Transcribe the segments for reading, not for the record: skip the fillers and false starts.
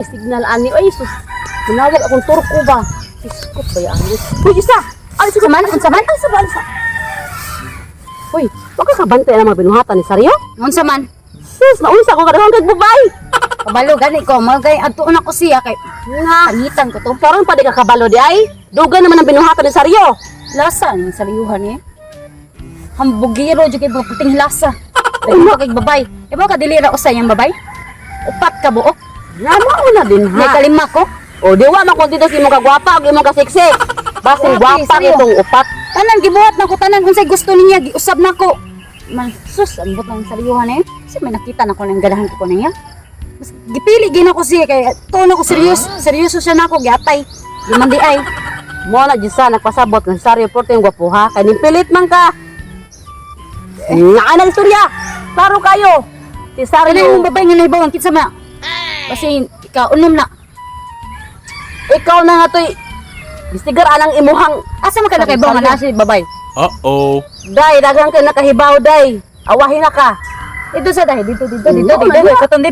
Signal ani ay sus. Manawag akong turko ba. Iskot ba yan? Uy, isa. Ay, saman, saman. Ay, saman. Uy, wag ka kabantay na mga binuhatan ni Saryo? Unsa man? Sus, naunsa ko kadang kag bubay. Kabalo gani ko, magay adto na ko siya kay pangitan ko to. Parang pa di ka kabalo di ay. Dugan naman ang binuhatan ni Saryo. Lasa ni sariyuhan ni. Hambugiro jud kay puting lasa. Ay mo kay babay. Ibo ka dili ra usay yang babay. Upat ka buok. Namo na din May ha. kalima ko. O di wa man kun dito si mo ka gwapa ug imo ka sexy. Basin Grabe, gwapa Saryo. nitong upat. Tanan gibuhat na ko tanan unsay gusto niya giusab na ko. Man sus ambot ng sariyuhan ni. Kasi may nakita na ko nang ganahan ko niya. Mas gipili gina ko siya kay to na ko seryoso siya nako giatay. Di man di ay. Mo na jud sa nagpasabot ng Saryo porte yung gwapuha kay nimpilit man ka. Nga na istorya. Klaro kayo. Si Ano Saryo. yung babay nga nahibawan kitsa ma? Kasi ikaw unom na. Ikaw na nga to'y bistigar anang imuhang Asa man ka nakahibawan nga na si babay? Uh-oh. day daghang kay nakahibaw day. Awahin na ka. Dito sa dahil dito Oh my God. katon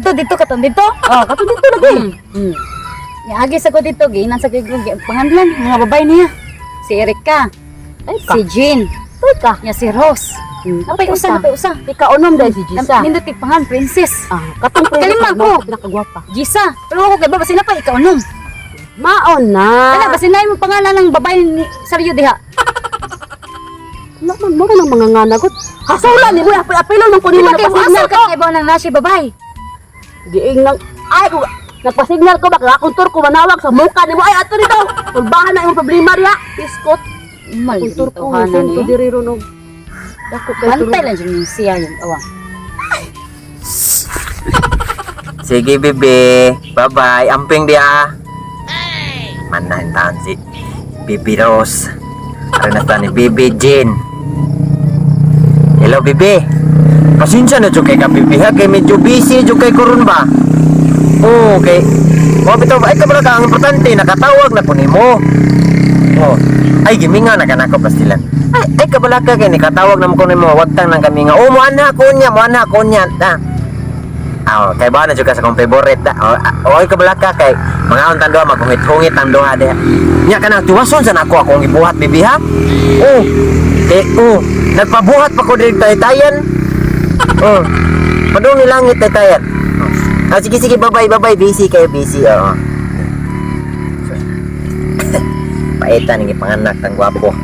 dito. Oh, katong dito lagi. Agi sa ko dito ginan sa kay panganlan mga babay niya. Si Erika, Ay ka. si Jean, Toy ka. nya si Rose. Napay usa. Ikaw unom day si Jisa. Nindot kay pangan princess. Ah, katong Kalima ko. pinakagwapa. Gisa. Pero ako kay baba sina pa ikaw unom. Maon na. Ala basin na mo pangalan ng babay ni Saryo diha. Naman mo nang mga nganagot. Hasulan ni mo apilo nang kunin mo Di ba kay nagpasignal asa ko. ka kay nang nasi babay? Diing nang ay ko nagpasignal ko baka akong turko manawag sa muka ni mo ay ato dito. Tulbahan na imong problema diha. Iskot. Mal Akong turko turkuhanan sen ko ni. diri ron og dako kay Bantay lang yung siya yung awang. Sige, bebe. Bye-bye. Amping dia. Manahin taon si Bibi Rose. Ano na taon ni Bibi Jean. Hello, Bibi. Pasensya na dyan kay ka, Bibi, ha? Kay medyo busy dyan kay Kurun ba? Oo, okay. O, bito, ay ka ba ka ang importante? Nakatawag na po ni mo. Oh, ay, giminga na ka na ako, pastilan. Ay ka ba ka kay nakatawag na mo ko ni mo. Wag tang nang kaminga. Oh, mo anak ko niya. Da. Oh, kay ba na juga sa kong favorite da. Oh, ka balaka kay mga untan do maghungit-hungit ang duha de. Nya kana tuwason sa nako akong gibuhat bibi ha. Nagpabuhat pa ko diri tayan. Oh. Padung ni langit tayan. Ah, sige bye busy kayo busy. Oh. Paitan ni panganak tang gwapo.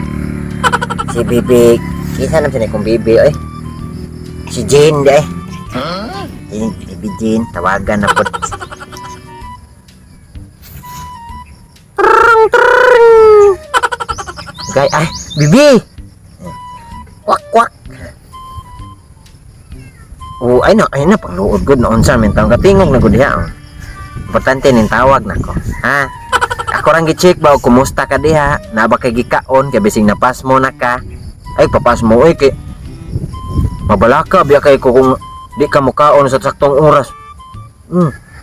Si Bibi, kisa na siya kong Bibi eh. Si Jane de. Bibi Jean, tawagan na po. Gay, ay, Bibi! Kwak! Oh, ay na, pangluod good na unsa mentang katingog na gud diha. Importante ning tawag nako. Ha? Ako rang gi-check ba kumusta ka diha? Na ba kay gikaon kay bising napas mo na ka? Ay papas mo oy kay mabalaka biya kay ko kung di ka mukaon sa saktong oras.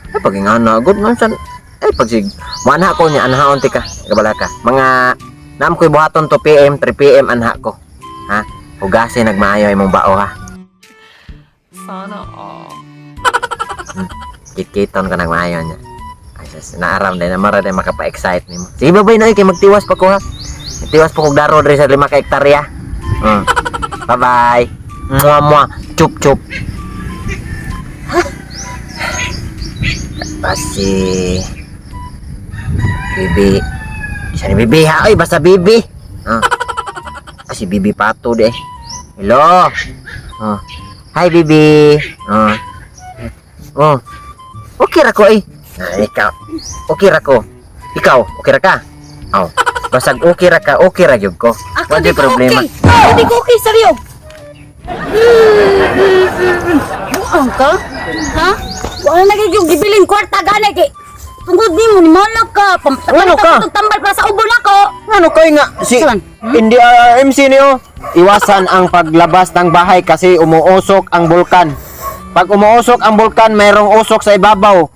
Ay pagingana good man san. Ay pag sig mana ko nya anhaon ti ka kabalaka. Mga nam ko'y buhaton 2 PM, 3 PM anha ko. Ha? Hugasin nagmaayo imong bao ha. Sana all. Kikiton ka nagmaayo nya. Ay sus, naaram din na mara din makapa-excite nimo. Sige babay na kay magtiwas pa ko ha. Magtiwas pa kog daro diri sa 5 ka hektarya. Bye-bye. Mua. Chup. Pasti Bibi. Siya ni Bibi ha. Ay, basta Bibi. Si Bibi Pato deh. Hello. Hi Bibi. Okay ra ko eh. Ikaw. Okay ra ko. Ikaw, okay ra ka? Basag okay ra ka, okay ra gyud ko. Wala problema. Hindi ko okay Saryo. Buang ka? Ha? Wala na kayo gibiling kwarta gani kay tungod nimo ni malak ka. Ano ka? Tambal para sa ubo nako. Ano kay nga si Saan? hindi MC niyo iwasan ang paglabas ng bahay kasi umuusok ang bulkan. Pag umuusok ang bulkan, mayroong usok sa ibabaw.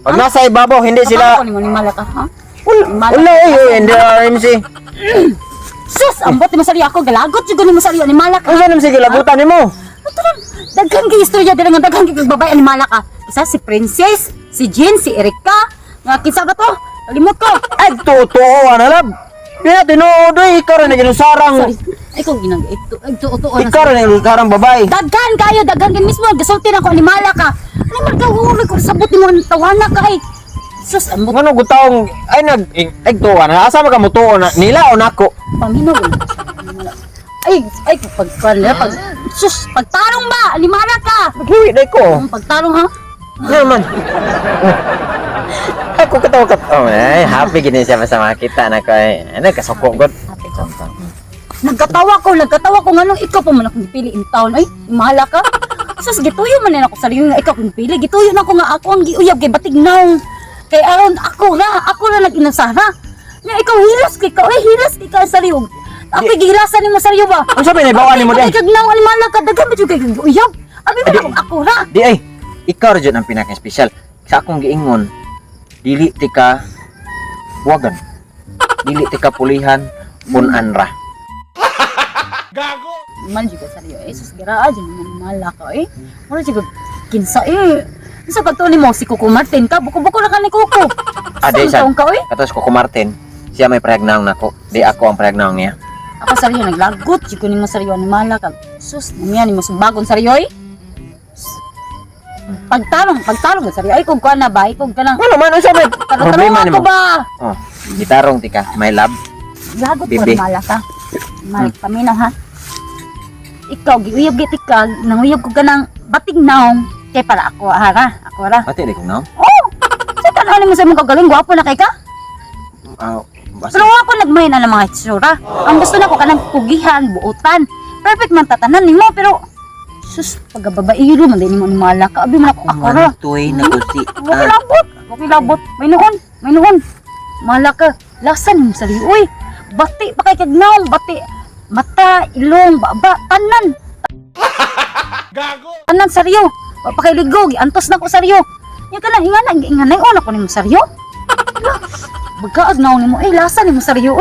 Pag nasa ibabaw, hindi sila Ako nimo ni malak ka, ha? wala hindi MC. Sus, ambot ni Masaryo ako galagot jud ni Masaryo ni malak. Ano naman sige labutan nimo? Daghang kay istorya dira nga daghang kay babae ani malak ka. Isa si Princess, si Jean, si Erika. Nga kinsa ba to? Kalimot ko. Ay, totoo, ano, lab? Kaya tinuod, ikaw rin na ginusarang, Sorry. Ay kung ginang ito. Ay to. ikaw rin na ginusarang babae. Daghan kayo, daghan din mismo. Gasulti na ko, animala ka. Animal ka, huli ko. Sabot mo ang tawana ka ay. Sus, ambot. Ano gutaong, ay tuwa na, asa ka mo tuwa na, nila o nako? Paminaw. Ay, sus, pagtarong ba? Animala ka. Maghiwi na ko. Ang pagtarong ha? Ano naman? Ay, kung katawa ka, ay, happy gini siya sa makita na ko, ay, kasoko god. Nagkatawa ko nganong ikaw pa man akong pili in town. Ay, mahala ka. Sus, gituyo man na ako sa nga ikaw akong pili. Gituyo na ko nga ako ang giuyab kay batignaw. Kay aron ako na nag-inasara. Nga ikaw hilas ka sa liog. Ako gihilasan nimo sa liog ba? Ang sabi na, bawaan mo din. Kagnaw ani mahala ka daghan ba jud kay giuyab. Abi man ako ra. Di ay, ikaw rin ang pinaka-espesyal. Sa akong giingon, dili ti ka wagan. Dili ti ka pulihan, punan ra. Man juga saryo eh sus gara aja man mahala ka eh. Mura juga kinsa eh. Sa pagtuon nimo si Coco Martin ka buko-buko na kani Coco. Ade Sa siya, ka eh. katos ko Martin, siya may pregnang nako. Di ako ang pregnang niya. Ako saryo naglagot jud nimo saryo ni mahala ka. Sus namiya nimo sumbagon saryo eh. Pagtarong saryo ay kung kuan na ba kung kanang Ano man ang sabi? Problema ni ko mo. ba? Oh, gitarong ti ka, my love. Lagot ko Bibi. mahala ka. Malik paminaw ha. Ikaw giuyab giti ka nanguyab ko kanang batignaw kay para ako hara. Ako ra. Pati di ko na. Oh! Sa tanong mo sa mong kagaling, gwapo na kay ka? Basta Pero ako nagmahin na ng mga itsura. Ang gusto na ko kanang pugihan, buutan. Perfect man tatanan nimo pero sus, pagbabairo man din nimo ni mala ka. Abi man ako ra. tuwi na ko si Okay labot. May noon. Mala ka. Lasan mo sa liyo. Uy, bati pa kay kagnaw, bati. Mata, ilong, baba, tanan. Tanan saryo. Papakiligo, giantos na ko saryo. Yung ka lang, inganay, na ko ni mo saryo. Bagaag na ni mo, lasa ni mo saryo,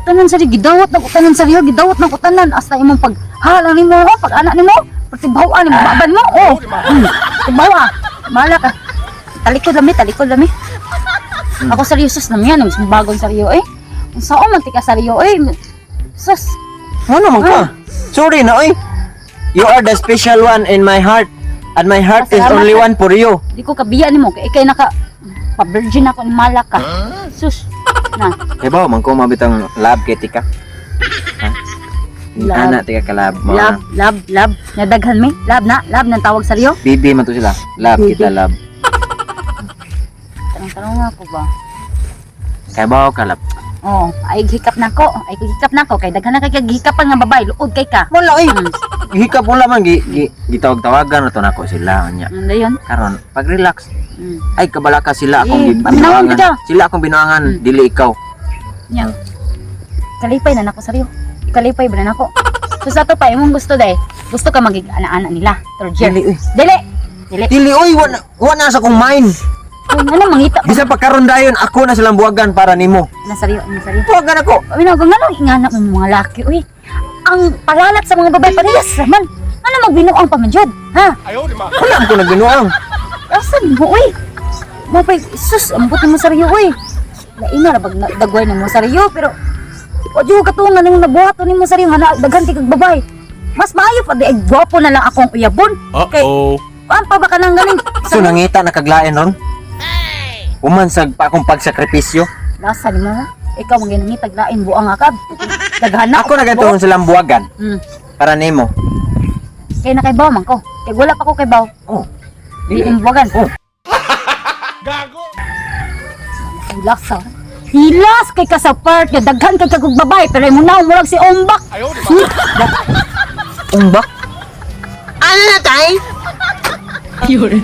Tanan saryo, gidawat na ko tanan. Hasta imong paghalang ni mo, pag-anak ni mo, pagtibawaan ni mo, baban mo, tibawa. Mahala ka. Talikod lami. Ako seryosos na miyan, bagong saryo, Saan man tika saryo, Sus, Ano man ka? Sorry na, oy. You are the special one in my heart. And my heart is Salamat, only sir. one for you. di ko kabiyan nimo kay ikay naka pa-virgin ako ni Malaka. Sus. Na, Kaya ba, man ko mabitang love kay tika? Ha? Love. Ana, tika ka love. love. Nadaghan mi. Love nang tawag saryo. Bibi man to sila. Love Bibi. kita, love. Tanong nga ako ba? Kaya ba, ka love? Oh, ay hikap na ko. Kay daghan na kay hikapan nga babae, luod kay ka. Wala, oy. Hmm. Hikap mo lamang, gitawag-tawagan na to nako sila. Anya. Ano yun? Karon, pag-relax. Mm. Ay, kabala ka sila akong paminawan ka daw. Sila akong binuangan, dili ikaw. Nya. Kalipay na nako saryo. Kalipay ba na nako? So sa to pa imong gusto dai. Gusto ka magig ana-ana nila. Third year. Dili, uy. Dili. Dili, oy, wala sa kong mind. Ano mangita? Bisa pagkaroon dayon, ako na silang buwagan para nimo. Nasaryo. Buwagan ako. Uy, nga lang ingana mo mga laki, uy. Ang palalat sa mga babae parehas naman. Ano magbinuang pa man jud, ha? Wala ko nagbinuang. Asan mo, uy? Mabay, sus, ambot mo saryo, uy. Laina na pag dagway na mo saryo, pero wadyo katungan ng nabuhato ni mo saryo, nga daghan ti kag babae. Mas maayo pa di ay gwapo na lang akong uyabon. Kay, kuan pa ba ka nang galing? So nangita nakaglain ron. Umansag pa akong pagsakripisyo. Lasa ni mo, ha? Ikaw mong ginangitag lain buang akab. Daghan na Ako na gatuon silang buwagan para nimo. Kaya na kay Baw man ko. Kaya wala pa ko kay Baw. Oh. Di imbuwagan. Oh. Ay lasa. Hilas kay ka sa part nga daghan kay kag babae pero mo na murag si Ombak. Umbak. Yun.